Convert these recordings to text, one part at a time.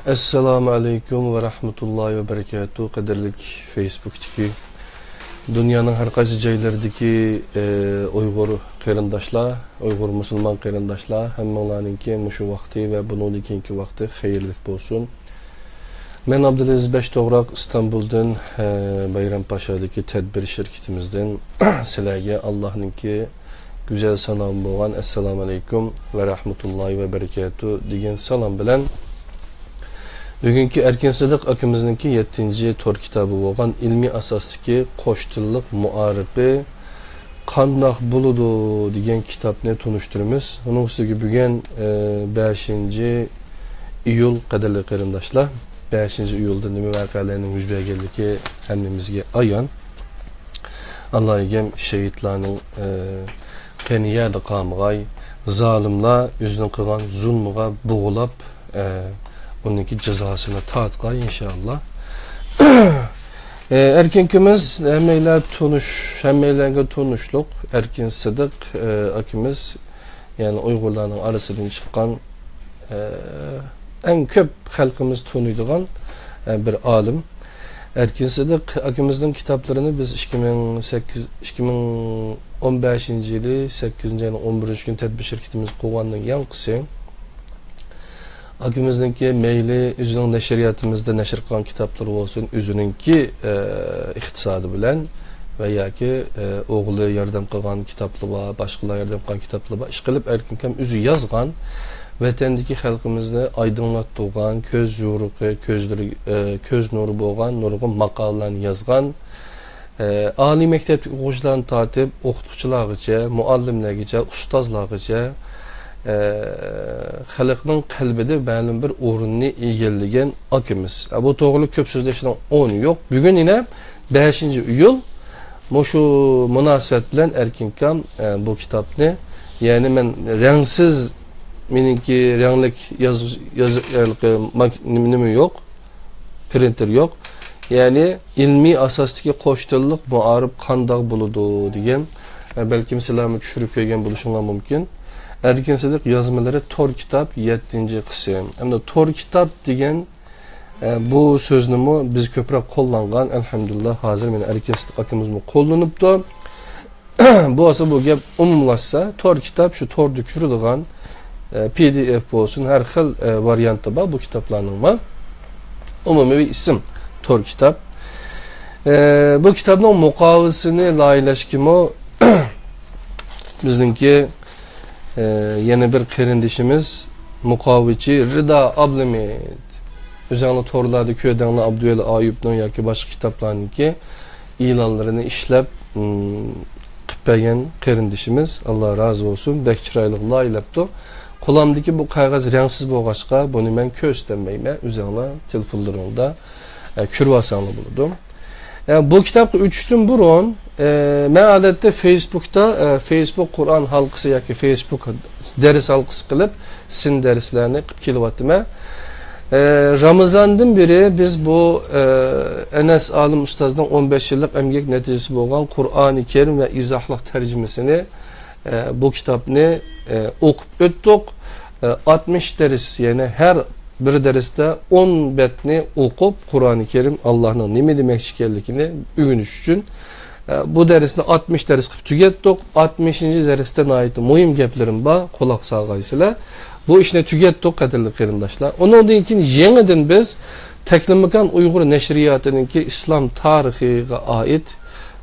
Assalamu alaikum ve rahmetullahi ve berekatuhu. Qadirlik Facebook'taki dünyanın her qaysi joylaridagi Uyg'ur qarindoshlar, Uyg'ur musulmon qarindoshlar hammalarninki mushu vaqti va bundan keyingi vaqti xayrlik bo'lsin. Men Abdulaziz Beshto'g'roq İstanbul'dan Bayrampaşa'daki tedbir şirketimizden sizlarga Allohninki güzel salam bo'lgan assalomu alaykum ve rahmetullahi ve berekatuhu degan salom bilan bugungi Erkin Sidiq akamizningki 7-ci tor kitobi bo'lgan ilmiy asosdagi qo'shtilliq muarifi qandoq bo'ladi degan kitobni tunishtiramiz. Uning ustiga bugun 5-iyul qadrli qarindoshlar, 5-iyulda nima voqealarning yuz berganligi hammamizga ayon. Allohim shahidlarning qaniyada qamg'ay, zolimlar o'zining qilgan zulmiga bo'g'ilab onunki cezasını tatqay inşallah. Erkinkimiz hemmeyle tunuşluk Erkin Sidiq akimiz yani Uygurların arasından çıkan en köp halkımız tunuyduğun bir alim. Erkin Sidiq akimizin kitaplarını biz 2015 yılı 8. ayın 11. gün tedbir şirketimiz kovanın yankısı. Akimizdeki meyli üzünün neşriyatimizde neşr kılan kitapları olsun, üzününki iktisadı bilen veya ki oğlu yardım kılan kitaplı var, başkalar yardım kılan kitaplı var. İşkilip erkinkem üzü yazgan, vatandaki halkımızda aydınlattığan, köz nuru boğan, nurgun makallarını yazgan, Ali mektep okucularını tatip, okutukçularıca, muallimlerce, ustazlarıca, xalqning qalbida ma'lum bir o'rinni egallagan akimiz. Bu to'g'ri ko'p so'zlashdan o'rni yo'q. Bugun yana 5-iyul shu munosabat bilan Erkinkam bu kitobni, ya'ni men rangsiz meniki ranglik nima yo'q, printer yo'q. Ya'ni ilmiy asosdagi qo'shtilliq muarif qandoq bo'ladi degan balkim sizlarni tushirib qo'ygan bo'lishinglar mumkin. Erkin Sidiq yazmaları tor kitap 7. kısım. Hem de tor kitap degan bu sözünü biz köprek kullangan elhamdülillah hazır men Erkin Sidiq akımızmı kullanıptı. Bu asıl bu gap umumlaşsa tor kitap şu tor düşürüldüğün PDF olsun her xil varyantı var bu kitaplarının var. Umumi bir isim tor kitap. Bu kitabın mukavisini layılaşkimi bizimki yeni bir karindişimiz mukavici Rıda Ablamid özellikle torlarda köydenli Abdüel Ayüp'ün ya ki başka kitaplarınki ilanlarını işlep kıppayan karindişimiz Allah razı olsun bekçiraylık layılepti. Kulağımdaki bu kağıt renksiz boğaçka bunu ben köstenmeyime özellikle telefonlarında kürvasanlı bulundum. Bu kitap 3 gün burun ben adette Facebook'ta Facebook Kur'an halkası ya ki Facebook ders halkası kılıp sizin derslerini kilovatime Ramazan'dan beri biz bu Enes Alim Ustaz'dan 15 yıllık emgek neticesi olan Kur'an-ı Kerim ve izahlık tercümesini bu kitabını okup öttük. 60 ders yani her bir derste 10 betni okup Kur'an-ı Kerim Allah'ın nemi demek şikerlikini ügünüş için bu dersinde 60 ders tügettik. 60. dersten ait mühim geplerim var kulak sağaysıyla. Bu işine tügettik kadirli qarindoshlar. Onun için yeniden biz Teklimekan Uygur Neşriyatı'nın ki İslam tarihiga ait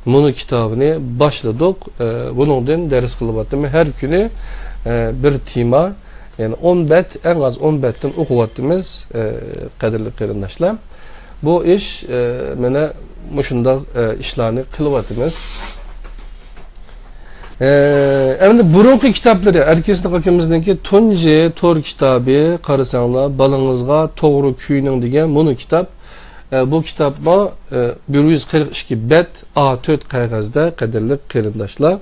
bunu kitabını başladık. Bunun ders kılıbatımı her günü bir tema yani 10 bet en az 10 betten okuvattığımız kadirli qarindoshlar. Bu iş mene muşunda işlerini kılıvatımız. Endi burunqi kitapları Erkin Sidiq akamizniki tunji tor kitabı qarasanlar balangizga to'g'ri kuyning degan bunu kitap. Bu kitapda 142 bet A4 qog'ozda qadrli qarindoshlar.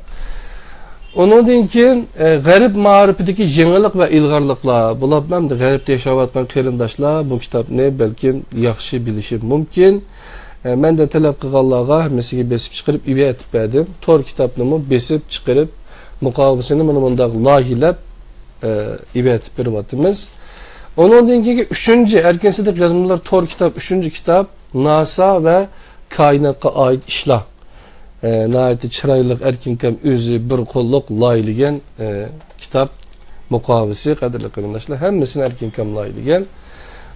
Ondan keyin g'arib ma'rifidagi yangilik va ilg'orliklar bo'lib hamda g'aribda yashayotgan qarindoshlar bu kitobni balkim yaxshi bilishi mumkin. Ben de talep qilganlarga hammasiga besib chiqarib iba etib berdim. Tor kitobni besib chiqarib muqovasini mana bundaq lohilab iba etib beryapmiz. Onun dengi 3. Erkin Sıdık Yazmalar Tor kitap 3. kitap NASA ve kainatqa ait işler. Nəhayət çiraylıq erkinkəm özü bir qolluk layligen kitap mukavisi qadirli qarindaşlar hemmisini erkinkəm layligen.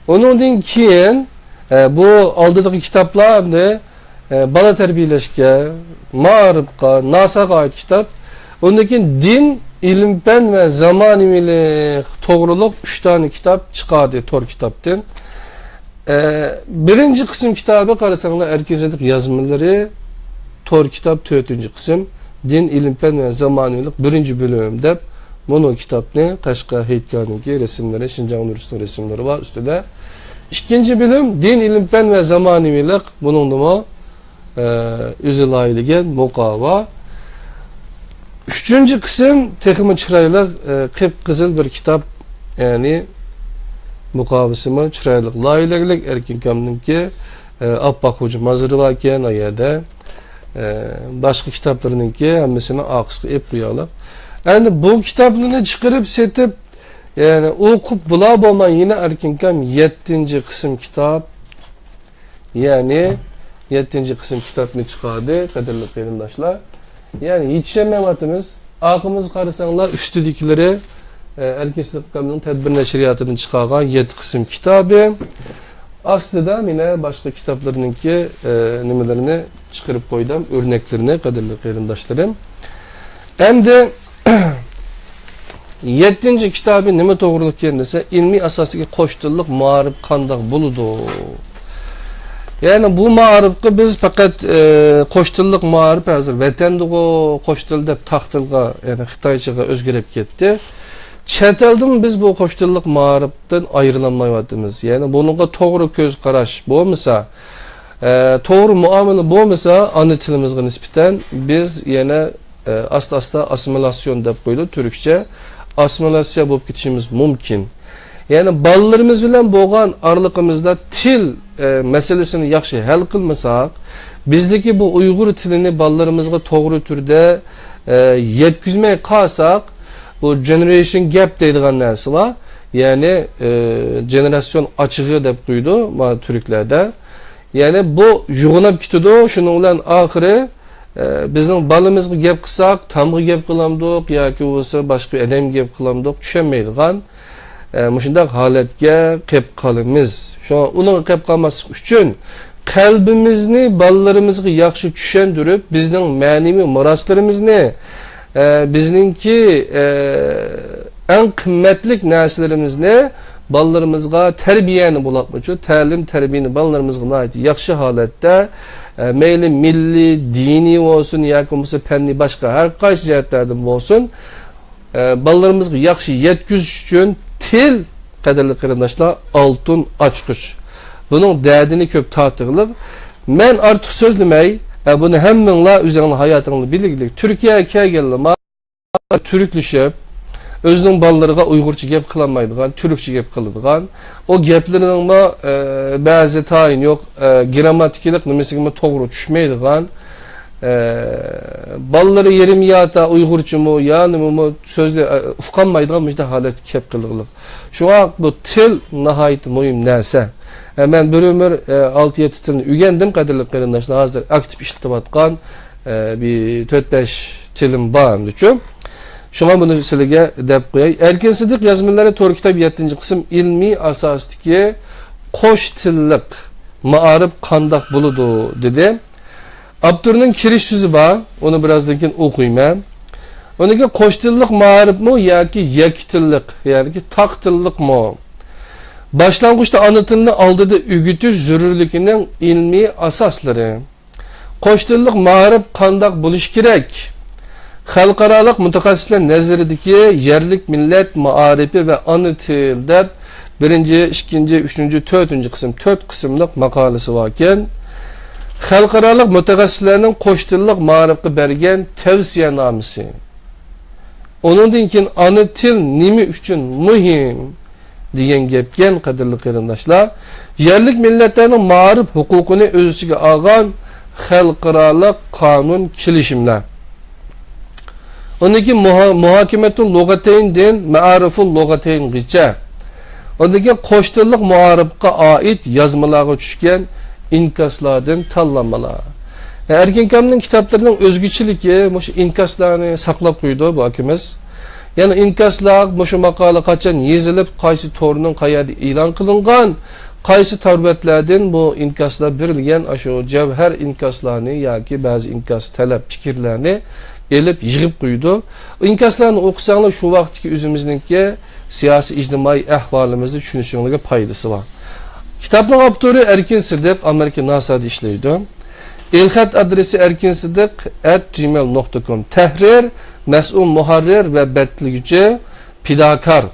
Onundan keyin bu aldığı kitaplar da bala terbiyeleşke, mağribqa, NASA'ga ait kitap. Ondaki din, ilim, fen ve zamanimilik, doğruluk 3 tane kitap çıkardı Tor kitaptan. Birinci kısım kitabı qarasanlar Erkin Sıdık yazmaları Tor kitap 4. kısım din, ilim, fen ve zamanimilik 1. bölümde bunu kitapını Kaşqa Heytkan'ınki resimleri, Şincan Üniversitesi resimleri var üstüde. 2. bölüm din, ilim, fen ve zamanimilik bunun da özü layligen mukava. 3. kısım tekimi çıraylık kıpkızıl bir kitap yani mukavısımı çıraylık laylilik Erkin Kam'ınki Abbaq Hoca mazırı varken ayada başka kitaplarınınki hemmisini akıskı ep kuyalıq. Yani bu kitaplarını çıkarıp setip yani okup bulab olman yine Erkin Kam 7. kısım kitap yani 7. kısım kitabını çıkardı kadirli qeyrindaşlar. Yani yetişemematımız, akımız qarısanlar üstüdükleri Erkin Sıdık Kam'ın tedbir neşriyatının çıkargan 7 kısım kitabı. Aslında yine başka kitaplarınınki nimelerini çıkarıp koydum, örneklerini kadirli qeyrindaşlarım. Hem de 7. kitabı nime doğruluk kendisi ilmi asasıki koştulluk mağarib qandaq buludu. Yani bu mağaribki biz fakat koştulluk mağarib hazır vatandığı koştul dep taxtılga yani Xitayçaga özgürep ketdi. Çeteldim biz bu koştulluk mağaribden ayrılanmayatımız. Yani bununla doğru göz qaraş bolmasa, doğru muamele bolmasa ana tilimizge nispeten biz yine asta asimilasyon dep koydu Türkçe. Asimilasyon bolup ketişimiz mümkün. Yani ballarımız bilen boğan arlıqımızda til meselesini yaxşı hal kılmasak, bizdeki bu Uygur tilini ballarımızga doğru türde yetkizmeye kalsak, bu generation gap deydiğen nersi var. Yani jenerasyon açığı dep koydu Türklerde. Yani bu yuğunap kitidu, şunun ulan ahire bizim balımızga gap kısak, tamgı gap kılamdık, yaki olsa başka edem gap kılamdık, düşenmeydiğen. Muşundaq haletge qep qalımız. Şu an onun qep qalması üçün qalbimizni ballarımızga yaxşı düşendirip bizning ma'naviy miroslarimizni bizninki en qimmatlik narsalarimizni ballarımızga terbiyeni bulaqmıcı, ta'lim terbiyeni ballarımızga yaxşı holatda meyli milli, dini olsun yoki bo'lsa fenni başka her qaysi jihatlardan olsun ballarımızga yaxşı yetkizish üçün til qadirli qarindaşlar altın açqıç. Bunun derdini köp tatığılıq. Men artıq sözlemey, bunu hemminla üzerine hayatını biliglik. Türkiye'ye kelgenlima türklüşüp, özünün ballarına Uygurca gep kılamaydıgan, Türkçe gep kılıdıgan. O geplerinin bazı tayin yok, gramatikilik nimesiyle doğru düşmeydigan. Balları yerim yata Uygurca mu, yani mu sözle ufkanmaydıgan müjde halet kep kılığılık. Şu an bu til nahayet mühim neyse. Ben bir ömür 6-7 tilini ügendim kadirlik qarindaşlar hazır aktif işletip atkan bir 4-5 tilim bağımdı ki. Şu an bunu sizlerge dep koyay. Erkin Sıdık yazmaları Tor kitap 7. kısım ilmi asastiki koş tillik mağarib qandaq buludu dedi. Abdur'un kiriş sözü var. Onu birazdan okuyayım. Onunki koştillik mağarib mu yoki yektillik yani ki taktillik mu? Başlangıçta anlatılını aldığı ügütü zürürlükünün ilmi asasları. Koştillik mağarib qandaq buluş gerek. Halkaralık mutakassisler nezdindeki yerlik millet mağaribi ve anı tilde 1. 2. 3. 4. kısım 4 kısımlık makalesi varken Xalqaralıq mutaxassislarning qo'shtilliq ma'rifga bergan tavsiyanamasi. Onundan keyin ana til nima uchun muhim degan gapgan qadrli qarindoshlar, yerlik millatlarning ma'rif huquqini o'z ichiga olgan xalqaralıq qonun kelishimlar. Onunki muhakimatul lug'atayn din ma'riful lug'atayn gicha. Ondan keyin qo'sh tillik muarifga oid yozmalarga tushgan inkaslardan tanlanmalar. Erkin Kam'ning kitoblarining o'zgichiligi shu inkaslarni saqlab qo'ydi bu akimiz. Yani inkaslar shu maqola qachon yezilib, qaysi to'rning qayerda e'lon qilingan, qaysi tarbiyalardan bu inkaslar berilgan shu javhar inkaslarni yoki ba'zi inkas talab fikrlarni elib yig'ib qo'ydi. İnkaslarni o'qisanglar shu vaqtdagi o'zimizningki siyosiy ijtimoiy ahvolimizni tushunishingizga foydasi bor. Kitobning avtori Erkin Sidiq Amerika NASA'da ishlaydi. Elxat adresi erkinsidiq@gmail.com. Tahrir, mas'ul muharrir ve betligücü pidakar.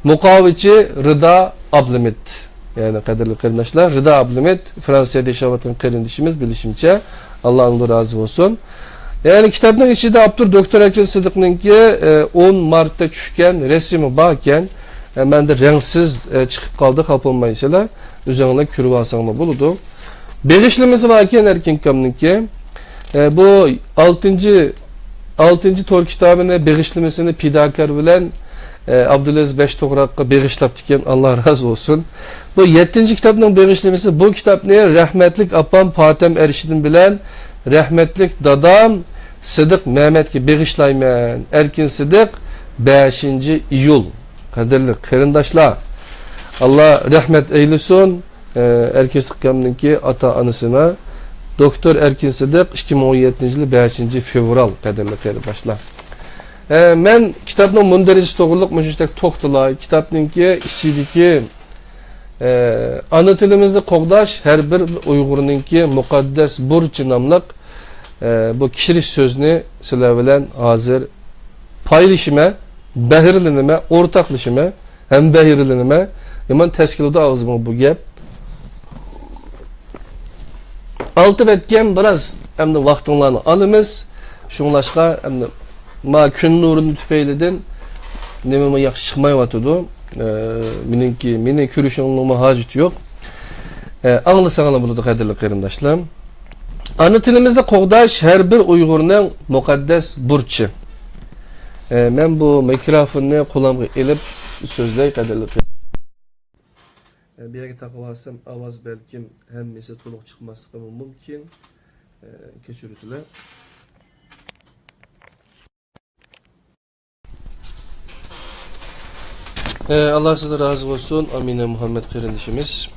Muqavici Rıda Ablimit. Yani kadirli kardeşler, Rıda Ablimit Fransa'da yaşayan kardeşimiz bilişimçe. Allah'ın razı olsun. Yani kitabın içinde Abdur Doktor Erkin Sidiq'nin ki 10 Mart'ta düşken resmi bakken ben de renksiz çıkıp kaldık yapılmayısıyla üzerine kürü alsanma buludu. Beğişlimiz varken Erkin Kam'ın ki bu 6. tor kitabını beğişlemesini pidakar bilen Abdülaziz Beştoğrak'a beğişlaptıken Allah razı olsun. Bu 7. kitabının beğişlemesi bu kitap ne? Rahmetlik apam Patem Erşidin bilen rahmetlik dadam Sıdık Mehmet'ki beğişlaymen Erkin Sıdık 5. iyul. Kadirli kırındaşlar. Allah rahmet eylesin. Erkin Sıdık'ın ki ata anısına Doktor Erkin Sıdık 2017 yılı 5. fevral kadirli kırındaşlar. Men kitabın mundarisi toğırlık müşüştek toxtulay. Kitabın ki içindeki ana tilimizde qoğdaş her bir Uygur'un ki mukaddes burç namlıq bu kişilik sözünü sizler bilen hazır paylaşıma, behirlenime, ortaklaşıma hem behirlenime hemen teskiloda ağzıma bu gep. Altı betken biraz hem de vaktinlerini alımız. Şunlaşka hem de ma gün nurunu tüpeyleden nememe yaxşı çıkmayıvatıdı. Meni körüşünlüğüme hacet yok. Anlasağına buludu kadirli kırındaşlar. Ana tilimizde qoğdaş her bir Uygur'un mukaddes burçı. Ben bu mikrofonu kulağıma elip sözley kadirli bir yere takıp alsam avaz belki hemmesi toluk çıkması mümkün. Keçürüsüler. Allah size razı olsun. Amine Muhammed kardeşimiz.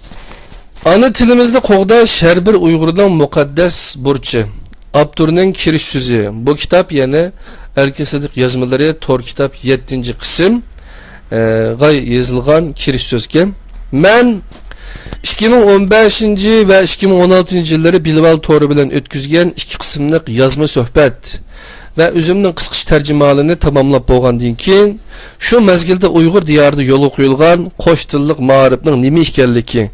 Ana tilimizde qoğdaş her bir Uygur'dan mukaddes burçı. Abdur'un kiriş sözü. Bu kitap yani Erkin Sidiq yazmaları tor kitap 7. kısım. Gay yazılgan kiriş sözke. Men 2015 ve 2016 yılları Bilbao toru bilen ötküzgen 2 kısımlık yazma sohbet ve özümün kısqış tercümalını tamamlap bolgandan keyin şu mezgilde Uygur diyarda yolu qo'yilgan qo'sh tillik ma'rifning nima ekanligi,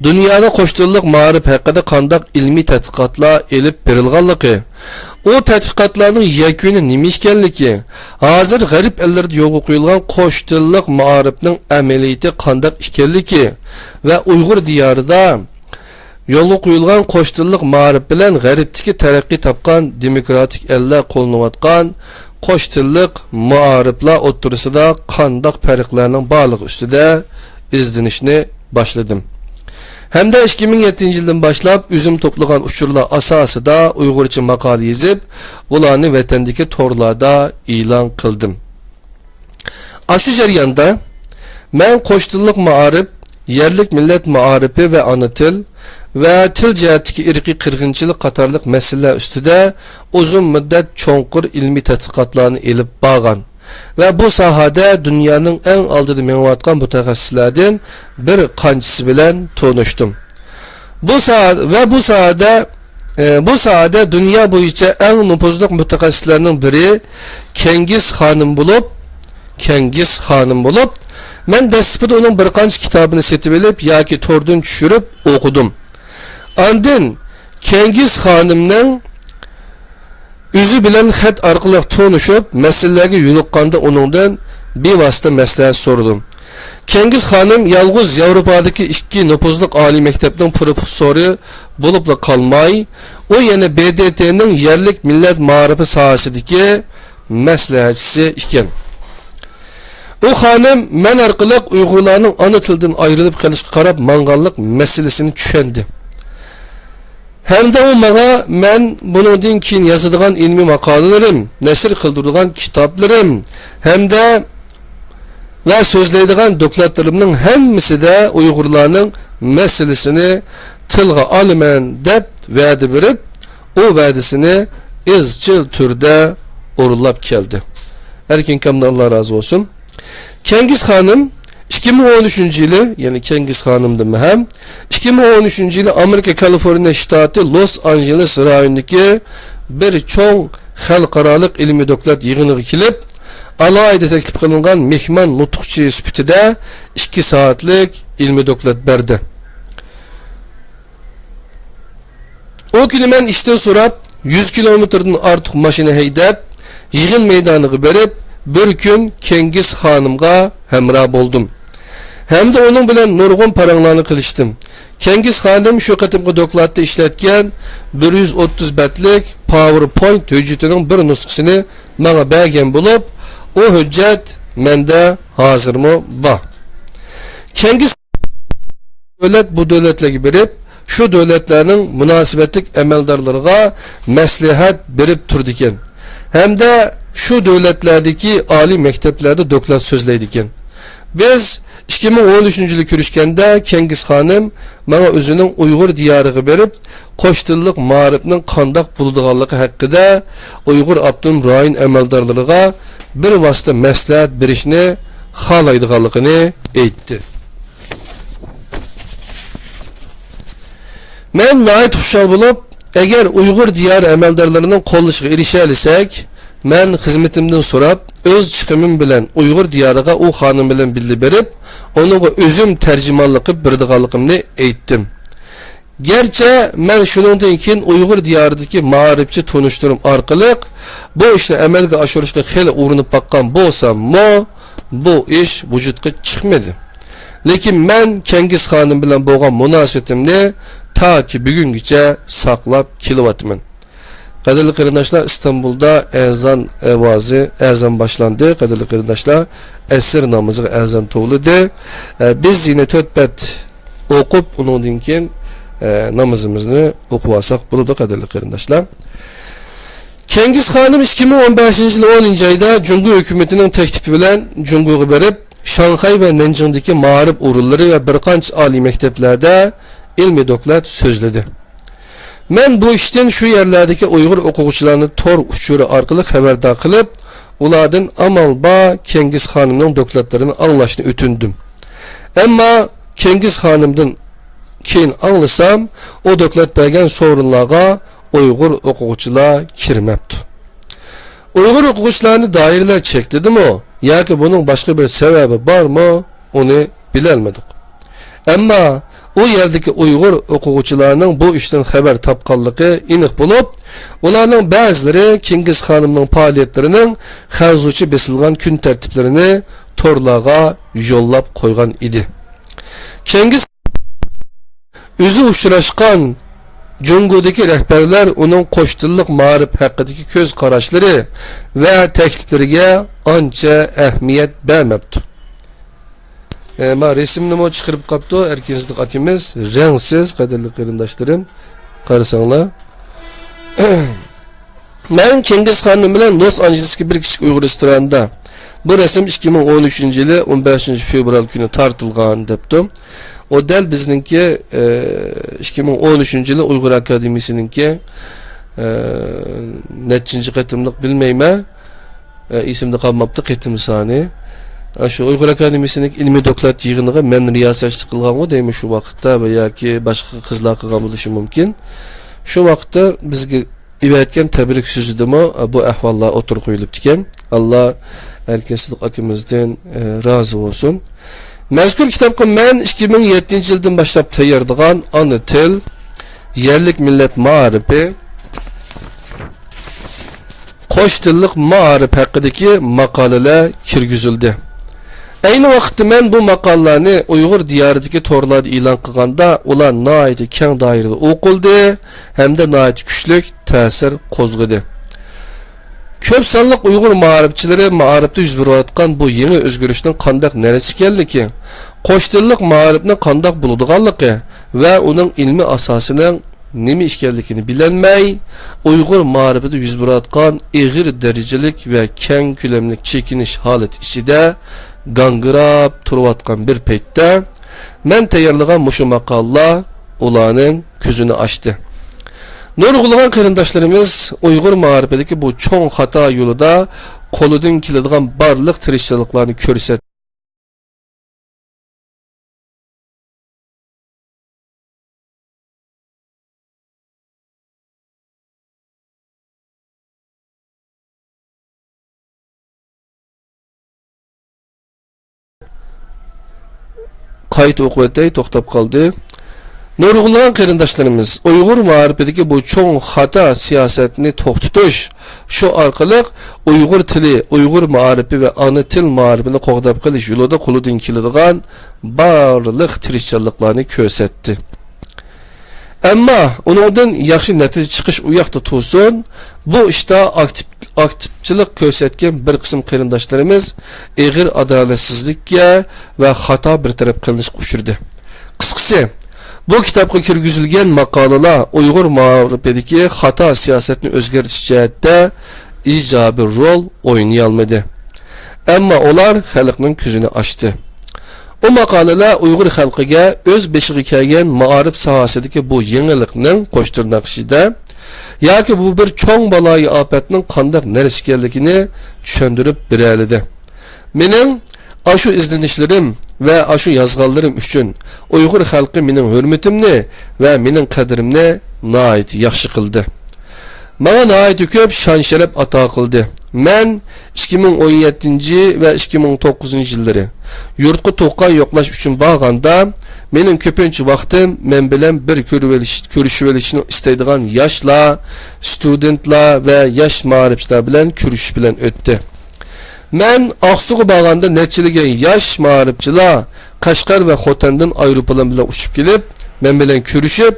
dunyoda qo'sh tillik ma'rif haqida qandaq ilmiy tadqiqotlar elib berilganligi, o tadqiqotlarning yakuni nima ekanligi, hozir g'arib ellarda yo'lga qo'yilgan qo'sh tillik ma'rifning amaliyati qandaq ekanligi ve Uygur diyarida yo'lga qo'yilgan qo'sh tillik ma'rif bilan g'aribdagi taraqqiy topgan demokratik ellar qo'llanayotgan qo'sh tillik ma'riflar o'rtasida qandaq farqlarning borligi ustida izlanishni boshladim. Hamda 2007 yildan boshlab o'zim to'plagan uchurlar asosida Uyg'urcha maqola yozib, ularni vatandagi torlarda e'lon qildim. Shu jarayonda men qo'sh tillik ma'rif, yerlik millat ma'rifi ve ana til ve til cihetdeki irqi qirg'inchilik qatorliq masalalar ustida uzun müddet cho'nqur ilmiy tadqiqotlarni elib borgan ve bu sahada dunyoning eng oldida menayotgan mutaxassislardan bir qanchasi bilan tanishdim. Bu sahada dünya bo'yicha eng nufuzli mutaxassislarning biri Kengiz Xonim bo'lib, men dastlabda uning bir qancha kitobini setib olib yoki tordan tushirib o'qidim. Andin Kengiz Xonimning o'zi bilan xat orqali tanishib, masalalarga yo'liqqanda uningdan bevosita maslahat so'radim. Kengiz Xonim yalg'iz Yevropadagi 2 nufuzli oliy maktabning professori bo'lib qolmay, u yana BDTning yerlik millat ma'rifi sohasidagi maslahatchisi ekan. O xanım men arqılıq Uyg'urlarning ana tilidan ayrilib qolishga qarab manganlik masalasini tushundi. Hamda u menga men bundan keyin yozadigan ilmiy maqolalarim, nashr qildiradigan kitoblarim hamda va so'zlaydigan dokladlarimning hammasida Uyg'urlarning masalasini tilga olaman deb va'da berib, o va'dasini izchil turda o'rinlab keldi. Erkin kamdan Allah razı olsun. Kengiz Hanım 2013 yılı, yani Kengiz Hanım'dım hem 2013 yılı Amerika Kaliforniya ştatı Los Angeles rayonundaki bir çoğun xalqaralıq ilmi doklad yığınıga kelib, alayda teklif qilingan mehmon nutqchi sifatida 2 saatlik ilmi doklad berdi. O günü men işten so'rab 100 kilometrdan ortiq mashina haydab yig'in maydoniga berib, bir gün Kengiz Hanımga hemra boldum. Hem de onun bilen nurgun paranglarını kılıştım. Kengiz Hanım şu qatimki dokladda işletken 130 betlik PowerPoint hüccetinin bir nusxasını bana bergen bulup, o hüccet mende hazır mı ba. Kengiz devlet bu devletlerge berip, şu devletlerinin münasibetlik emeldarlarına meslihat berip turdiken. Hem de şu devletlerdeki ali mekteplerde doklad sözleydiken. Biz 2013 yılı görüşkende Kengiz Hanım bana özünün Uygur diyarıga berip, qoştillik ma'rifning qandaq bulduğanlığı hakkında Uygur Abdun Rayin emeldarlarına bir vasıta məsləhət berişini xalaydıqanlığını eytdi. Men nəhayət xuşal bulup, eğer Uygur diyar emeldarlarının qo'llashiga erisha olsak, men xizmetimden so'rab, öz chiqimim bilan Uygur diyarıga o hanım bilan bildi berip, onuga özüm tercümanlık qilib berdiganligimni aytdim. Gerçi men shuningdan keyin Uygur diyarıdaki ma'rifchi tunishtirim orqali bu ishni amalga oshirishga xeli urinib baqqan bo'lsam-mo, bu ish vujudga chiqmadi. Lekin men Kengiz Hanım bilan bo'lgan munosabatimni ta ki bugungacha saqlab kelyapman. Qadirli qarindoshlar, İstanbul'da ezan başlandı. Qadirli qarindoshlar, asr namoziga ezan to'g'lidi. Biz yine 4 bet o'qib, undan keyin namozimizni o'qib olsak bo'ladi, qadirli qarindoshlar. Kengiz Hanım 2015 yil 10-oyda Jungo hukumatining taklifi bilan Jungoga berib, Shanxay va Nanjingdagi ma'rif o'rinlari va bir qancha oliy maktablarda ilmi doklad sözledi. Men bu işten şu yerlerdeki Uygur o'quvchilarni tor uchuri orqali xabardor qilib, ulardan amalba Kengiz Hanımning dokladlarini anglashni o'tindim. Ammo Kengiz Hanımdan keyin anglasam, o doklad bergan so'rinlarga Uygur o'quvchilar kirmabdi. Uygur o'quvchilarni doiralar chekdimi? Yoki buning boshqa bir sababi bormi? Uni bilolmadik. Ammo o yerdeki Uygur o'quvchilarning bu ishdan xabar topganligi aniq bo'lib, ularning ba'zilari Kengiz Hanımning faoliyatlarining xarzuchi besilgan kun tartiplarini torlarga yo'llab qo'ygan edi. Kengiz o'zi uchrashgan Jungodagi rahbarlar uning qo'shtillik ma'rif haqidagi ko'z qarashlari va takliflariga ancha ahamiyat bermabdi. Ma resimni mo chiqarib qapti erkinizlik akimiz, rangsiz qadirli qarindoshlarım, qarasanglar. Men Kengiz Hanım bilan Los Angeles'ga bir kichik Uyg'ur restoranida bu resim 2013 yili 15 fevral kuni tartilgan debdim. O dal bizninki 2013 yili Uyg'ur akademiyasininki nechinchi qatimliq bilmayman. Isimda qolmabdi qatim soni. Şu Uygur Akademisining ilmiy doklad yig'iniga men riyosatchilik qilgan o deymi shu vaqtda va yoki boshqa qizlar qilgan bo'lishi mumkin. Shu vaqtda bizga ivatgan tabrik so'zidimi bu ahvollar o'tirib qo'yilibdi ekan. Alloh erkinlik akimizdan rozi bo'lsin. Mazkur kitobga men 2007 yildan boshlab tayyorlagan ana til, yerlik millat ma'rifi, qo'sh tillik ma'rif haqidagi maqolalar kirgizildi. Aynı vaqtda men bu maqollarni Uyg'ur diyoridagi to'rlarda e'lon qilganda, ular nihoyat keng doirada o'qildi hamda nihoyat kuchli ta'sir qo'zg'adi. Köp sonliq Uyg'ur ma'rifchilari ma'rifda yuz berayotgan bu yangi o'zgarishning qanday narsa ekanligi, qo'sh tillik ma'rifni qanday bo'ladiganligi va uning ilmiy asosining nima ekanligini bilolmay, Uyg'ur ma'rifida yuz berayotgan ig'ir darajalik va keng ko'lamli chekinish holati ichida gangirab turayotgan bir paytda men tayyorlagan mushu maqollar ularning ko'zini ochdi. Nurg'ulg'an qarindoshlarimiz Uyg'ur ma'rifidagi bu cho'ng xato yo'lida qo'lidan keladigan barliq tirishchiliklarni ko'rsatdi. Qayta o'qib o'tay, to'xtab qoldi. Nurg'ulg'an qarindoshlarimiz Uyg'ur ma'rifidagi bu cho'ng xato siyosatni to'xtatish, shu orqali Uyg'ur tili, Uyg'ur ma'rifi va ona til ma'rifini qo'g'dab qilish yo'lida qo'lidan keladigan barliq tirishchiliklarni ko'rsatdi. Ammo uningdan yaxshi natija chiqish u yoqda tursin, bu ishda aktivchilik ko'rsatgan bir qism qarindoshlarimiz ig'ir adolatsizlikka va xato bir taraf qilinishga uchirdi. Qisqasi, bu kitobga kirgizilgan maqolalar Uyg'ur ma'rifidagi xato siyosatni o'zgartirish jihatda ijobiy rol o'ynay olmadi. Ammo ular xalqning ko'zini ochdi. O maqolalar Uyg'ur xalqiga o'z beshiga kelgan ma'rif sohasidagi bu yangilikning qo'shtirnoqishida yoki bu bir cho'ng baloyi ofatning qanday narsa ekanligini tushuntirib beradi. Mening ashu izlanishlarim va ashu yozganlarim uchun Uyg'ur xalqi mening hurmatimni va mening qadrimni nihoyat yaxshi qildi. Menga nihoyat ko'p shon-sharaf ato qildi. Men 2017 va 2009 yillari yurtqa to'qay yo'qlash uchun borganda mening ko'pincha vaqtim men bilan bir ko'rishib olishni istaydigan yoshlar, studentlar va yosh ma'rifchilar bilan ko'rishish bilan o'tdi. Men Oqsuga borganda nechilagan yosh ma'rifchilar Qashqar va Xotandan aeroplan bilan uchib kelib, men bilan ko'rishib,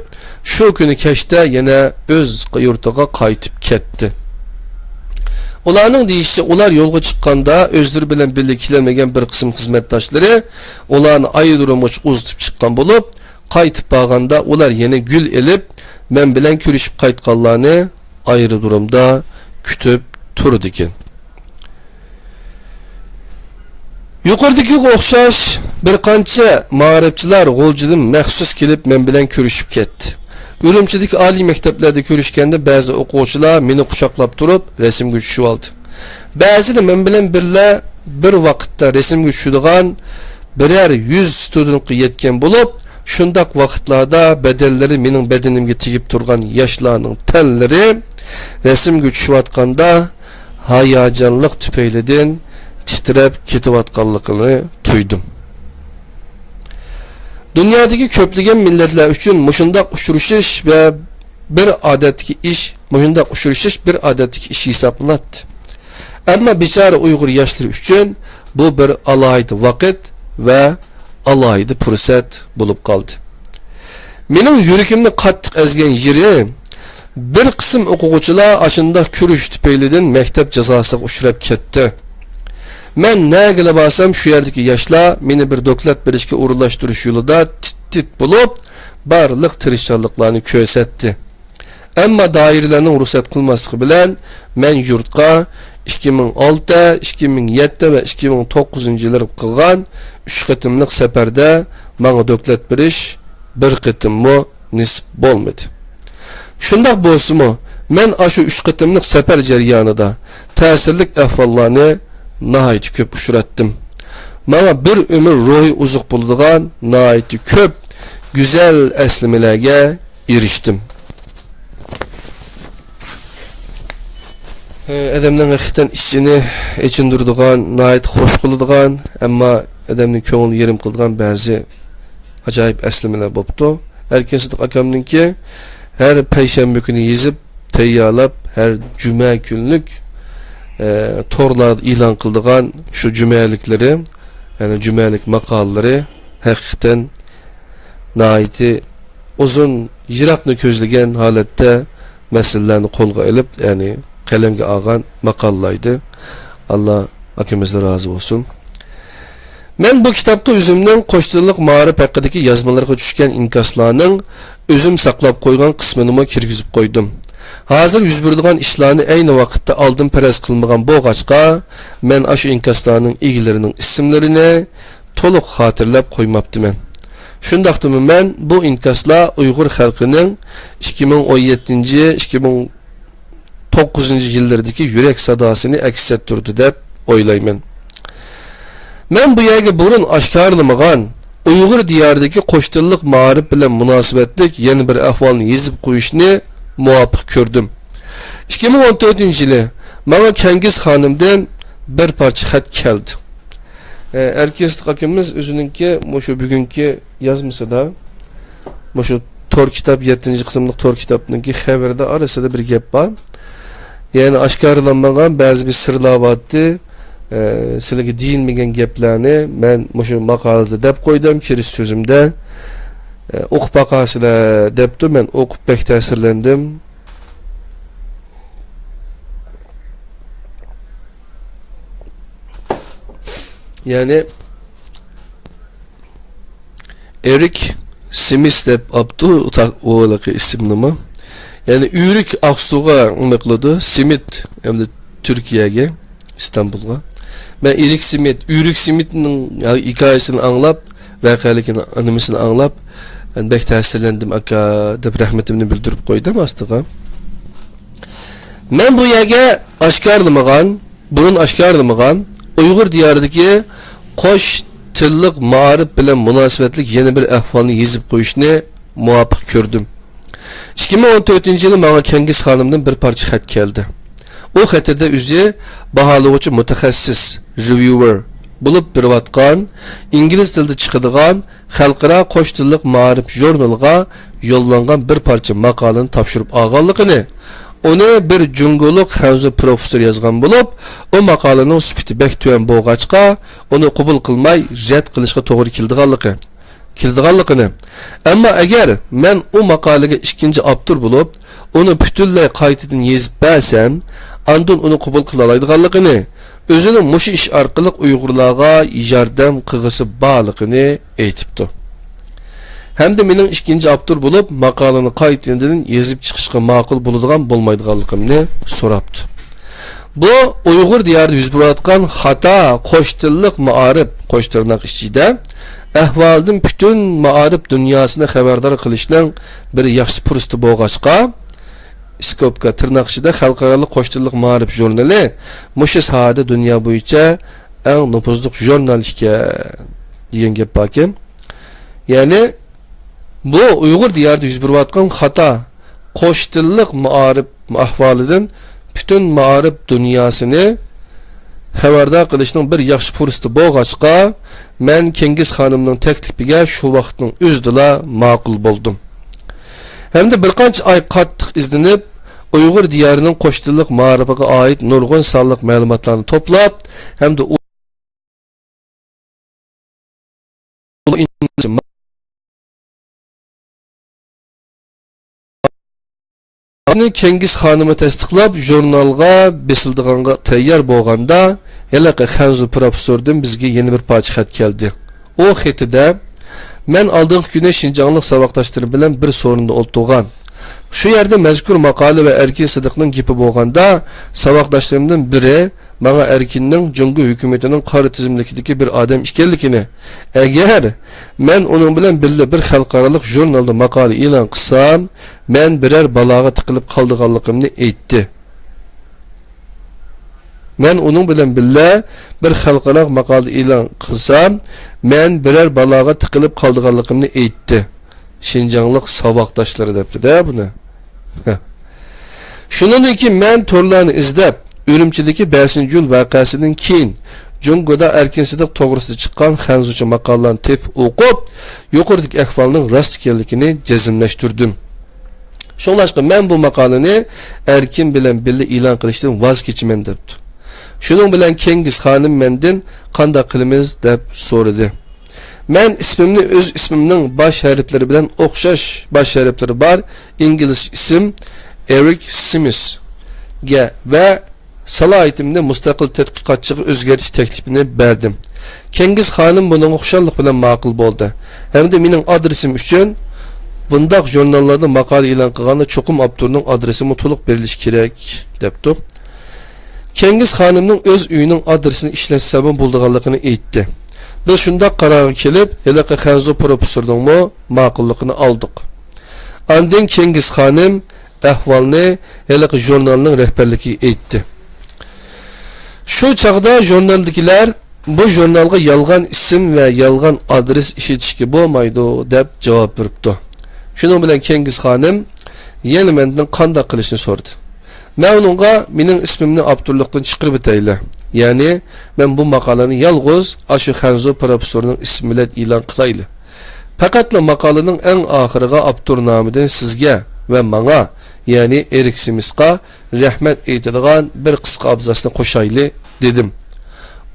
shu kuni kechda yana o'z yurtiga qaytib ketdi. Ularning deyishicha, ular yo'lga chiqqanda o'zlari bilan birga kelmagan bir qism xizmatdoshlari ularni aerodromga uzatib chiqqan bo'lib, qaytib borganda ular yana gul elib, men bilan ko'rishib qaytganlarni aerodromda kutib turdi ekan. Yuqoridagi o'xshash bir qancha ma'rifchilar G'o'ljidan maxsus kelib men bilan ko'rishib ketdi. Urumchidagi oliy maktablarda ko'rishganda ba'zi o'quvchilar meni quchoqlab turib rasmga tushib oldi. Ba'zida men bilan birga bir vaqtda rasmga tushadigan biror 100 studentga yetgan bo'lib, shundoq vaqtlarda badallari mening badanimga tegib turgan yoshlarning tanlari rasmga tushayotganda hayajonliq tufaylidan titrab ketayotganligini tuydim. Dunyodagi ko'plagan millatlar uchun mushundaq uchrashish va bir odatdagi ish hisoblanadi. Ammo bechora Uyg'ur yoshlari uchun bu bir alohida vaqt va alohida fursat bo'lib qoldi. Mening yuragimni qattiq ezgan yeri bir qism o'quvchilar ashunda ko'rish tufaylidan maktab jazosiga uchrab ketdi. Men nagila borsam shu yerdagi yoshlar meni bir doklad berishga urinlashtirish yo'lida tit bo'lib, barliq tirishchiliklarni ko'rsatdi. Ammo doiralarning ruxsat qilmasligi bilan men yurtga 2006, 2007 va 2009 yillar qilgan 3 qatimliq safarda menga doklad berish bir qatimmo nisb bo'lmadi. Shundoq bo'lsa-mu, men ashu 3 qatimliq safar jarayonida ta'sirli ahvollarni nihoyat ko'p uchratdim. Mana bir umr ruhi uzuq bo'ladigan nihoyat ko'p go'zal aslimilarga erishdim. Adamning haqiqatan ishini echindiradigan, nihoyat xush qiladigan, ammo adamning ko'nglini yerim qiladigan ba'zi ajoyib aslimilar bo'pti. Erkin akamninki her payshanba kuni yezib, tayyorlab, her juma kunlik torlarda ilan qildigan şu cümlelikleri, yani cümlelik maqollari haqiqatan nihoyat uzun, yiroqni ko'zlagan holatda masalalarni qo'lga olib, ya'ni qalamga olgan maqollaydi. Allah hakimizden razı olsun. Men bu kitapta özümden qo'shtirliq ma'rif haqidagi yozmalarga tushgan inkaslarning özüm saqlab qo'ygan qismini mo kirgizib qo'ydim. Hozir yuz beradigan ishlarni ayni vaqtda oldin faraz qilmagan bo'g'achqa, men ashu inkaslarning egilarining ismlarini to'liq xotirlab qo'ymabdiman. Shundaqdimi men bu inkaslar Uyg'ur xalqining 2017-2009 yillardagi yurak sadosini aks ettirdi deb o'ylayman. Men bu yerga burun oshkorlamagan Uyg'ur diyoridagi qo'shtirliq ma'rif bilan munosabatlik yana bir ahvolni yezib qo'yishni muvofiq ko'rdim. 2014-yili menga Kengiz xonimdan bir parcha xat keldi. Erkes hakimimiz o'zininki shu bugungi yozmasida shu tor kitap 7-qismlik tor kitapningki xabarda orasida bir gap bor. Ya'ni oshkorlanmagan ba'zi bir sirlar bordi. Sizlarga deyilmagan gaplarni men shu maqolada deb qo'ydim, kirish so'zimda. O'qib baqasizlar debdi, men o'qib pek ta'sirlandim. Yani Eric Smith deb aptu o'laqi ismini. Yani Ürük Aksu'ga umaqladı, Smith hem de Türkiye'ye, İstanbul'a. Ben Eric Smith, Ürük Smith'nin hikayesini anlap, vakalikini animesini anlap, ben bek ta'sirlendim aka deb rahmetimni bildirib qo'ydim astiga. Men bu yerga oshkorlamagan, burun oshkorlamagan Uyg'ur diyoridagi qo'sh tilliq ma'rif bilan munosabatlik yana bir ahvolni yezib qo'yishni muvofiq ko'rdim. 2014-yili menga Kengiz xonimdan bir parcha xat keldi. O xatida o'zi baholovchi mutaxassis, reviewer bo'lib berayotgan, ingliz tilida chiqadigan xalqaro qo'sh tilliq ma'rif jurnaliga yo'llangan bir parcha maqolani topshirib olganligini, onu bir junguluq Hanzu professor yozgan bo'lib, o maqolaning sifati bek tuvan bo'lg'achqa, onu qabul qilmay rad qilishga to'g'ri keldiganligini. Ammo agar men o maqolaga ikkinchi avtor bo'lib, onu butunlay qaytadan yezib bersam, andın onu qabul qila oladiganligini, o'zining mushu ish orqali Uyg'urlarga yordam qilg'isi borligini aytibdi. Hem de mening ikkinchi avtor bo'lib, maqolani qaytadan yezib chiqishga ma'qul bo'ladigan bo'lmaydiganligimni so'rabdi. Bu Uyg'ur diyorida yuz berayotgan xato qo'shtirliq ma'rif qo'shtirnoq ichida ahvoldan butun ma'rif dunyosini xabardor qilishning bir yaxshi fursati bo'lg'achqa, Skopka tırnak ichida xalqaro qo'shtirliq ma'rif jurnali mushu sohada dunyo bo'yicha eng nufuzli jurnal degan gap borki, ya'ni bu Uyg'ur diyorida yuz berayotgan xato qo'shtirliq ma'rif ahvolidan butun ma'rif dunyosini xabardor qilishning bir yaxshi fursati bo'lg'achqa, men Kengiz xonimning taklifiga shu vaqtning o'zida ma'qul bo'ldim. Hem de bir qancha ay qattiq izlanib, Uyg'ur diyorining qo'shtirliq ma'rifiga oid nurg'un sonliq ma'lumotlarni to'plab, hem de Kengiz xonimi tasdiqlab jurnalga besildiganga tayyor bo'lganda, yalaqa Hanzu professordan bizga yeni bir parcha xat keldi. O xatida men oldingi kuni Şinjanlik saboqdoshlarim bilan bir so'rinda o'ltirgan. Shu yerda mazkur maqola va Erkin Sidiqning gapi bo'lganda, saboqdoshlarimdan biri menga Erkinning Jungu hukumatining qora tizimlikidagi bir odam ekanligini, agar men uning bilan birga bir xalqaro jurnalda maqola e'lon qilsam, men biror baloga tiqilib qoldiganligimni aytdi. Men onun bilan birga bir xalqaro maqola e'lon qilsam, men biror baloga tiqilib qoldiganligimni aytdi. Şinjanlik saboqdoshlari debdi-da buni. Shuningdek ki men torlarni izlab, Urumchidagi 5-iyul voqeasidan keyin Jungoda Erkin Sidiq to'g'risida chiqqan Hanzucha maqolalarni tep o'qib, yuqoridagi ahvolning rost ekanligini jazmlashtirdim. Shunlashqa men bu maqolani Erkin bilan birga e'lon qilishdan voz kechaman debdi. Shuning bilan Kengiz xonim mendan qanday qilamiz deb so'radi. Men ismimni o'z ismimning bosh harflari bilan o'xshash bosh harflari bor ingliz ism Eric Smith. ve salahiyetimni mustaqil tadqiqotchiga o'zgartirish taklifini berdim. Kengiz xonim buning xushallik bilan ma'qul bo'ldi. Hamda mening adresim uchun bundaq jurnallarda maqola e'lon qilganda cho'qim avtorning adresini to'liq berilishi kerak debdi. Kengiz xonimning o'z uyining adresini ishlashsa bo'lganligini aytdi. Biz shundoq qarorga kelib, haliqi Xanzo professorning ma'qulligini oldik. Ondan Kengiz xonim ahvolni haliqi jurnalning rahbarligiga aytdi. Shu chaqda jurnaldagilar bu jurnalga yolg'on ism va yolg'on adres ishlatishga bo'lmaydi deb javob beribdi. Shuning bilan Kengiz xonim yana mendan qanday qilishni so'radi. Men unga mening ismimni avtorlikdan chiqarib o'tayli. Ya'ni men bu maqolani yolg'iz ashu Xanzo professorning ismi bilan e'lon qilayli. Faqatla maqolaning eng oxiriga avtor nomidan sizga va menga, ya'ni Erik Simisqa rahmat aytadigan bir qisqa abzasni qo'shayli dedim.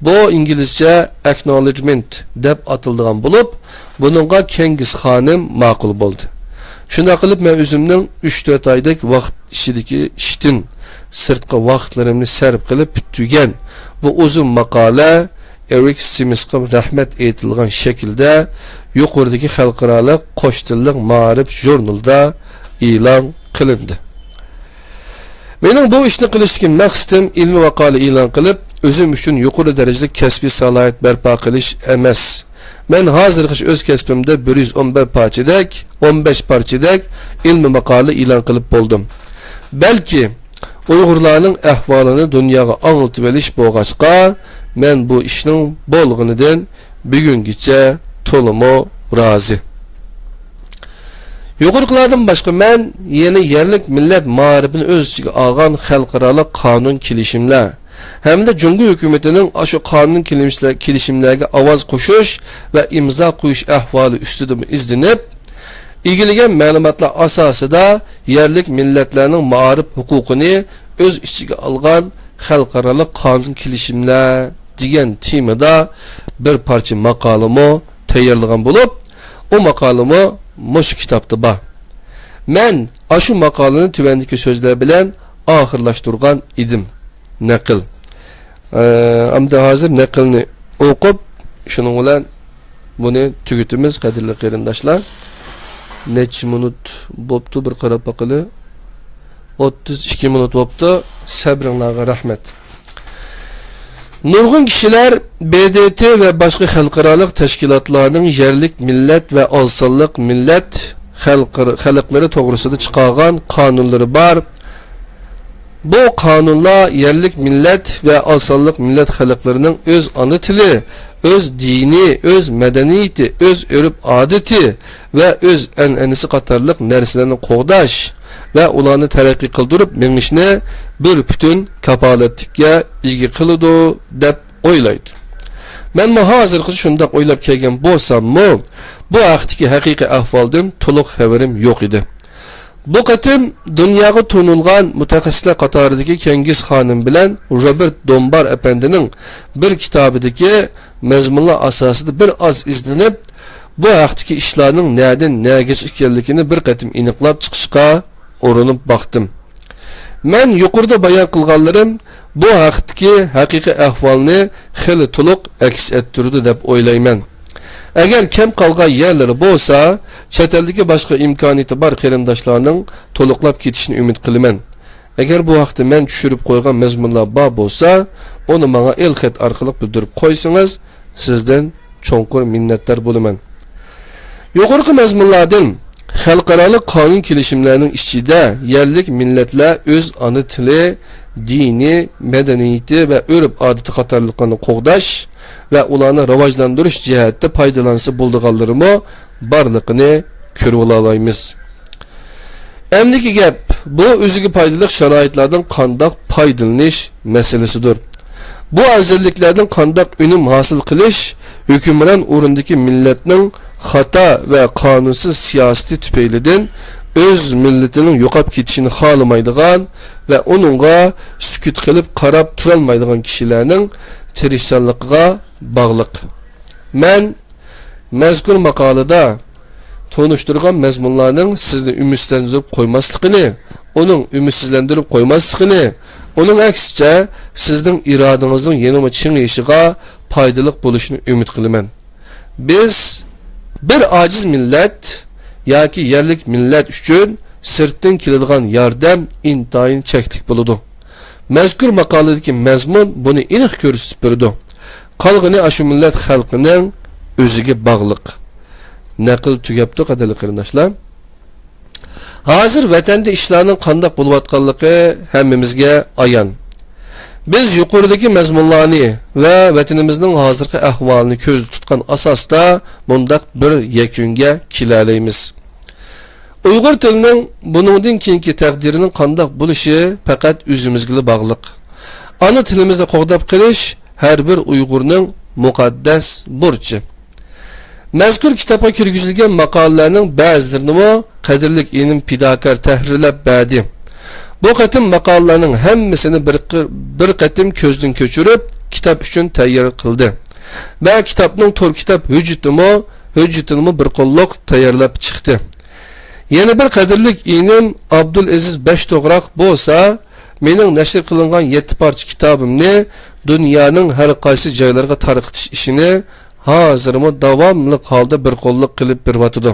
Bu inglizcha acknowledgement deb atiladigan bo'lib, buningga Kengiz xonim ma'qul bo'ldi. Shunda qilib men o'zimning 3-4 oylik vaqt ishidagi ishtin sirtqi vaqtlarimni sarf qilib tugan bu uzun maqola Erik Simisqa rahmat aytilgan shaklda yuqoridagi xalqaro qo'sh tillik ma'rif jurnalda e'lon qilindi. Mening bu ishni qilishdan maqsadim ilmiy maqola e'lon qilib, o'zim uchun yuqori darajada kasbiy salohiyat barpo qilish emas. Men hozirgacha o'z kasbimda 111 parchadak, 15 parchadak ilmiy maqola e'lon qilib bo'ldim. Balki Uyg'urlarning ahvolini dunyoga anglitib olish bo'lg'achqa, men bu ishning bo'lg'inidan bugungacha to'limo rozi. Yuqoriqilardan boshqa men yeni yerlik millat ma'rifini o'z ichiga olgan xalqaro qonun kelishimlar hamda Jungo hukumatining shu qonun kelishimlarga ovoz qo'shish va imzo qo'yish ahvoli ustida izlanib, egilagan ma'lumotlar asosida yerlik millatlarning ma'rif huquqini o'z ichiga olgan xalqaro qonun kelishimlar degan temada bir parcha maqolamo tayyorlagan bo'lib, o maqolamo mush kitobda bor. Men shu maqolani tuvandagi so'zlar bilan oxirlashtirgan edim. Naql. Amda hozir naqlni o'qib, shuning bilan buni tugutimiz, qadrli qarindoshlar. Necha minut bo'pti bir qarab baqili. 32 minut bo'pti. Sabringlarga rahmat. Nurg'un kishilar BDT va boshqa xalqaro tashkilotlarning yerlik millat va ozsonlik millat xalqlari to'g'risida chiqargan qonunlari bor. Bu qonunlar yerlik millat va ozsonlik millat xalqlarining o'z ona tili, o'z dini, o'z madaniyati, o'z urf-odati va o'z an'anasi qatorliq narsalarni qo'g'dash va ularni taraqqiy qildirib mengishni bir butun kapolatlikka ega qiladi deb o'ylaydi. Men hozirgacha shunday o'ylab kelgan bo'lsam-mu, bu haqdagi haqiqiy ahvoldan to'liq xabarim yo'q edi. Bu qatim dunyoga to'nilgan mutaxassislar qatoridagi Kengiz xonim bilan Robert Dombar apandining bir kitobidagi mazmunlar asosida bir oz izlanib, bu haqdagi ishlarning nerdan nergacha ekanligini bir qatim aniqlab chiqishga urinib baqdim. Men yuqorida bayon qilganlarim bu haqdagi haqiqiy ahvolni xili to'liq aks ettirdi deb o'ylayman. Agar kam qolgan yerlari bo'lsa, chet eldagi boshqa imkoniyati bor qarindoshlarning to'liqlab ketishini umid qilaman. Agar bu haqda men tushirib qo'ygan mazmunlar bor bo'lsa, uni menga el-xat orqali bildirib qo'ysangiz, sizdan cho'nqur minnatdor bo'laman. Yuqorqi mazmunlardan xalqaro qonun kelishimlarining ichida yerlik millatlar o'z ona tili, dini, madaniyati va urf-odati qatorliqlarni qo'g'dash va ularni rivojlantirish jihatda foydalansa bo'lganlarimi borligini ko'rib olamiz. Endi gap bu o'ziga foydali sharoitlardan qanday foydalanish masalasidir. Bu afzalliklardan qanday unum hosil qilish hukmron o'rindagi millatning xato va qonunsiz siyosati tufaylidan o'z millatining yo'qolib ketishini xohlamaydigan va uningga sukut qilib qarab turolmaydigan kishilarning tirishchanligiga bog'liq. Men mazkur maqolada tonishtirgan mazmunlarning sizni umidsizlantirib qo'ymasligini, uning umidsizlantirib qo'ymasligini, Onun aksicha sizning irodangizning yanama chingayishiga foydali bo'lishini umid qilaman. Biz bir ojiz millat yoki yerlik millat uchun sirtdan keladigan yordam intayin cheklik bo'ladi. Mazkur maqoladagi mazmun buni aniq ko'rsatib berdi. Qolg'ini ashu millat xalqining o'ziga bog'liq. Naql tugabdi qadrli qarindoshlar. Hozir vatanda ishlarning qanday bo'layotganligi hammamizga ayon. Biz yuqoridagi mazmunlarni va vatanimizning hozirgi ahvolini ko'z tutgan asosda bundaq bir yakunga kelalaymiz. Uyg'ur tilining buningdan keyingi taqdirining qanday bo'lishi faqat o'zimizga bog'liq. Ana tilimizni qo'g'dab qilish har bir Uyg'urning muqaddas burchi. Mazkur kitobga kirgizilgan maqolalarning ba'zilarini qadrli inim fidokor tahrirlab berdi. Bu qatim maqolalarning hammasini bir qatim ko'zdan ko'chirib kitob uchun tayyor qildi. Va kitobning to'r kitob hujjatini bir qo'lliq tayyorlab chiqdi. Yana bir qadrli inim Abdul Aziz Bashto'g'roq bo'lsa, mening nashr qilingan 7 parcha kitobimni dunyoning har qaysi joylariga tarqatish ishini hozirmi davomli holda bir qo'lliq qilib beryapti.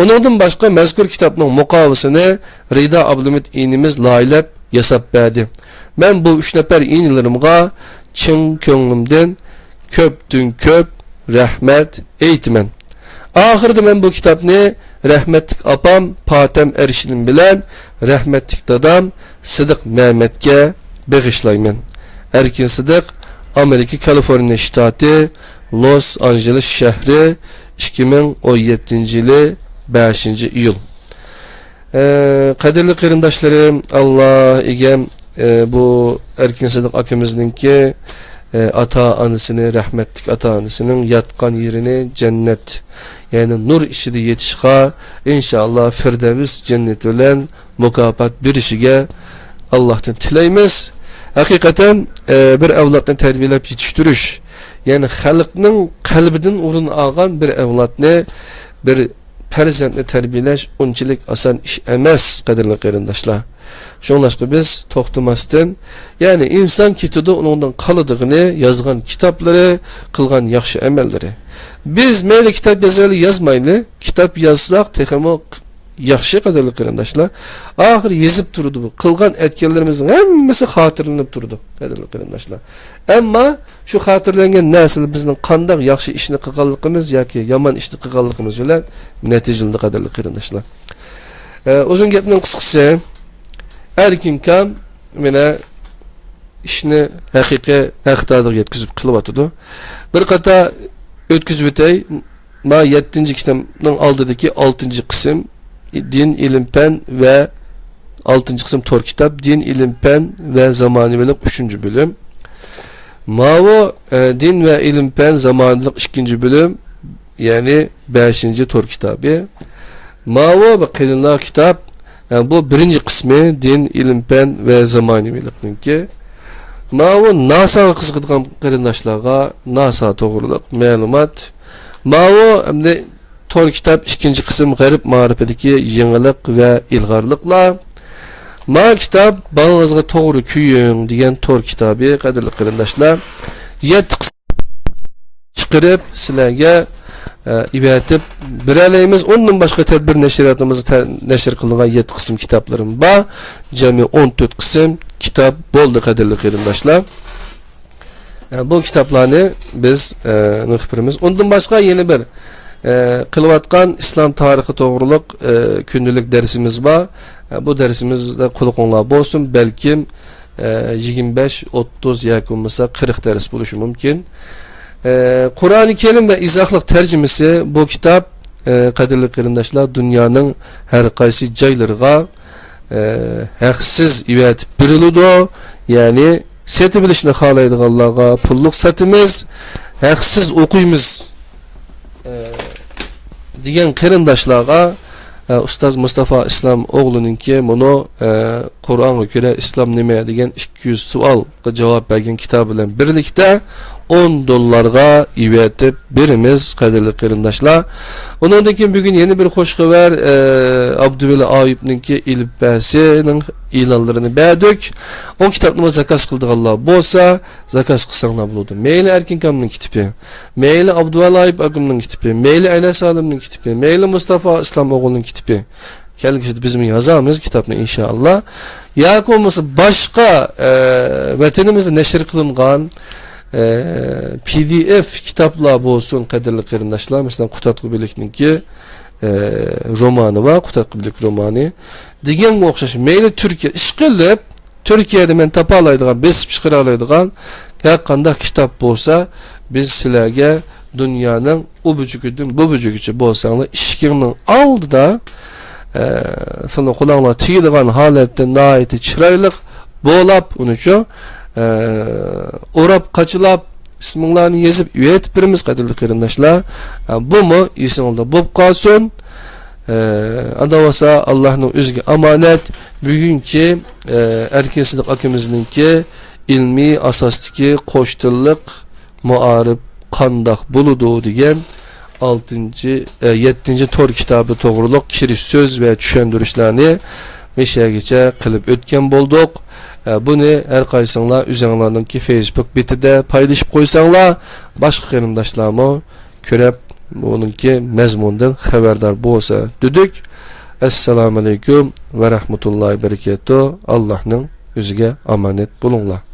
Uningdan boshqa mazkur kitobning muqovasini Rida Abdumid inimiz loyilab yasab berdi. Men bu 3 nafar inilarimga chin ko'nglimdan ko'p rahmat aytaman. Oxirida men bu kitobni rahmatlik opam Fatem Erishin bilan rahmatlik dadam Sidiq Mehmetga bag'ishlayman. Erkin Sidiq Amerika Kaliforniya shtati Los Angeles shahri 2017-yili 5-iyul. Qadrli qarindoshlarim, Alloh egam bu Erkin Sidiq akamizningki ata-onasini, rahmatlik ata-onasining yatgan yerini cennet, yani nur içinde yetişqa inşallah Firdevs cennet bilan mukofot berishiga Allohdan tilaymiz. Hakikaten bir avlodni tarbiyalab yetiştirish, yani xalqning qalbidan o'rin olgan bir avlodni, bir farzandni tarbiyalash unchalik oson ish emas, qadrli qarindoshlar. Şunlaşqa biz to'xtamasdan, yani inson ketidi uningdan qoladigini yozgan kitoblari, qilgan yaxshi amallari. Biz mayli kitob yozmayli, kitob yozsak texmo yaxshi, qadrli qarindoshlar. Oxir yezib turdi bu. Qilgan aytganlarimizning hammasi xotirlanib turdi, qadrli qarindoshlar. Ammo shu xotirlangan narsa bizning qanday yaxshi ishni qilganligimiz yoki yomon ishni qilganligimiz bilan natijali, qadrli qarindoshlar. Uzun gapning qisqasi, Erkin kam mena ishni haqiqiy haqdorga yetkazib qilyapti. Bir qata o'tkazib o'tay. Ma 7-kitobning oldidagi 6-qism din, ilm, fan va 6-qism to'r kitob din, ilm, fan va zamoniylik 3-bo'lim. Mavo din va ilm, fan zamoniylik 2-bo'lim, ya'ni 5-to'r kitobi. Mavo va qilinlar kitob, yani bu 1-qismi din, ilm, fan va zamoniylikniki. Mavo NASA'ga qiziqadigan qarindoshlarga NASA to'g'riliq ma'lumot. Mavo hamda to'r kitob 2-qism g'arib ma'rifidagi yangilik va ilg'orliklar. Ma kitob balangizga to'g'ri kuying degan to'r kitobi, qadrli qarindoshlar. 7 qism chiqarib sizlarga ibatib biralaymiz. Ondan boshqa tadbir nashriyatimizni nashr qilingan 7 qism kitoblarim bor. Jami 14 qism kitob bo'ldi, qadrli qarindoshlar. Bu kitoblarni biz naqbrimiz. Ondan boshqa yana bir qilayotgan islom tarixi to'g'riliq kundalik darsimiz bor. Bu darsimizda quloqinglar bo'lsin, balkim 25, 30 yoki bo'lmasa 40 dars bo'lishi mumkin. Qur'oni Kerim ve izohlik tercümesi bu kitap qadrli qarindoshlar dunyoning har qaysi joylariga haqsiz ivatib beriladi. Ya'ni setib bilishni xohlaydiganlarga pullik satimiz, haqsiz o'qiymiz degan qarindoshlarga Ustoz Mustafa Islom o'g'liningki buni Qur'onga ko'ra islom nima degan 200 savolga javob bergan kitob bilan birlikda $10 ivetib berimiz qadrli qarindoshlar. Undan keyin bugun yeni bir xo'sh xabar Abduveli Ayubninki ilbasining e'lonlarini berdik. O kitobni zakaz qildiganlar bo'lsa, zakaz qilsanglar bo'ladi. Meyli Erkinkamning kitobi, meyli Abduveli Ayub akamning kitobi, meyli Anas Salimning kitobi, meyli Mustafa Islom o'g'lining kitobi. Kelgişde bizim yazamız kitapını inşallah. Yoki bo'lmasa boshqa vatanimizda nashr qilingan PDF kitaplar bo'lsin qadrli qarindoshlar. Masalan Qutat Qubilikninki romani va Qutat Qubilik romani deganga o'xshash mayli Turkiya ish qilib Turkiyada men topa oladigan, besib chiqara oladigan har qanday kitob bo'lsa, biz sizlarga dunyoning u bujugidan bu bujugicha bo'lsanglar ishkingning oldida sana kulağına tiyilgan halette naiti çıraylık boğlap onun için orap kaçılap isminlerini yazıp üyet birimiz kadırlı kırındaşlar bu mu isimde bob kalsın adavasa Allah'ın özgü amanet bugünkü erkeslik akimizdeki ilmi asastaki koştırlık muarip kandak buludu diyen 7. tor kitabı to'g'riliq kirish so'z va tushuntirishlarni meshagicha qilib o'tgan bo'ldik. Buni har qaysinglar o'zinglarning Facebook betida paylaşib qo'ysanglar, boshqa qarindoshlarmi ko'rib buningki mazmundan xabardor bo'lsa dedik. Assalomu alaykum va rahmatullohi barakatuh. Allohning o'ziga omonat bo'linglar.